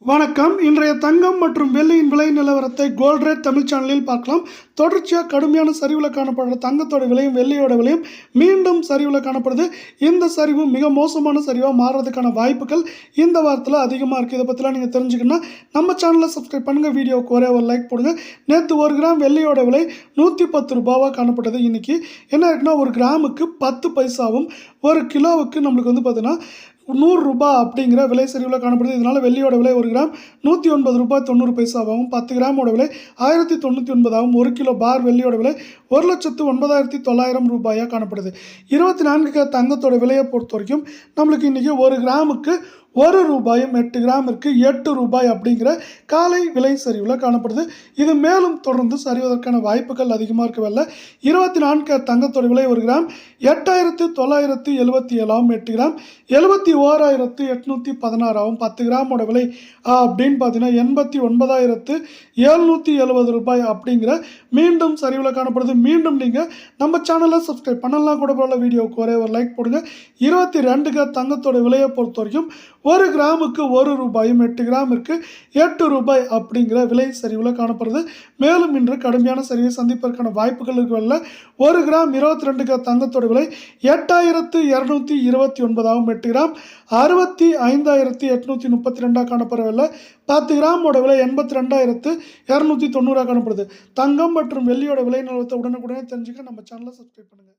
வணக்கம். இன்றைய தங்கம் மற்றும் வெள்ளியின் விலை நிலவரத்தை கோல்ட் ரேட் தமிழ் சேனலில் பார்க்கலாம். தொடர்ச்சியாக கடுமையான சரிவில் காணப்படுற தங்கத்தோட விலையும் வெள்ளியோட விலையும் மீண்டும் சரிவில் காணப்படுது. இந்த சரிவு மிக மோசமான சரிவாக மாறுறதுக்கான வாய்ப்புகள் இந்த வாரத்தில் அதிகமாக இருக்குது. இதை பற்றிலாம் நீங்கள் தெரிஞ்சுக்கணும்னா நம்ம சேனலை சப்ஸ்கிரைப் பண்ணுங்கள். வீடியோவுக்கு ஒரே ஒரு லைக் போடுங்க. நேற்று 1 கிராம் வெள்ளியோட விலை 110 ரூபாவாக காணப்பட்டது. இன்றைக்கி என்ன இருக்குன்னா, 1 கிராமுக்கு 10 பைசாவும் 1 கிலோவுக்கு நம்மளுக்கு பார்த்தீங்கன்னா 100 ரூபாய் அப்படிங்கிற விலை சரிவில் காணப்படுது. இதனால் வெள்ளியோட விலை 1 கிராம் 109 ரூபாய் 90 பைசாவாகவும், 10 கிராமோட விலை 1099 ஆகும். 1 கிலோ பார் வெள்ளியோட விலை 1,09,900 ரூபாயாக காணப்படுது. 24 தங்கத்தோட விலையை பொறுத்த வரைக்கும் நம்மளுக்கு இன்றைக்கி 1 கிராமுக்கு 1 ரூபாயும் 8 கிராமிற்கு 8 ரூபாய் அப்படிங்கிற காலை விலை சரிவில் காணப்படுது. இது மேலும் தொடர்ந்து சரிவதற்கான வாய்ப்புகள் அதிகமாக இருக்கவில்லை. 24 தங்கத்தோட விலை 1 கிராம் 8,977 ஆகும். 8 கிராம் 71,816 ஆகும். 10 கிராமோட விலை அப்படின்னு பார்த்தீங்கன்னா 89,770 ரூபாய் அப்படிங்கிற மீண்டும் சரிவில் காணப்படுது. மீண்டும் நீங்கள் நம்ம சேனலை சப்ஸ்கிரைப் பண்ணலாம் கூட போல. வீடியோவுக்கு ஒரே ஒரு லைக் போடுங்க. 22 தங்கத்தோட விலையை பொறுத்த வரைக்கும் 1 கிராமுக்கு 1 ரூபாயும் 8 கிராமிற்கு 8 ரூபாய் அப்படிங்கிற விலை சரிவில் காணப்படுது. மேலும் இன்று கடுமையான சரிவை சந்திப்பதற்கான வாய்ப்புகள் இருக்கவில்லை. 1 கிராம் 22 தங்கத்தோட விலை 8,229 ஆகும். 8 கிராம் 65,832 காணப்படவில்லை. 10 கிராமோட விலை 82,290 காணப்படுது. தங்கம் மற்றும் வெள்ளியோட விலை நிலவரத்தை உடனுக்குடனே தெரிஞ்சுக்க நம்ம சேனலை சப்ஸ்கிரைப் பண்ணுங்கள்.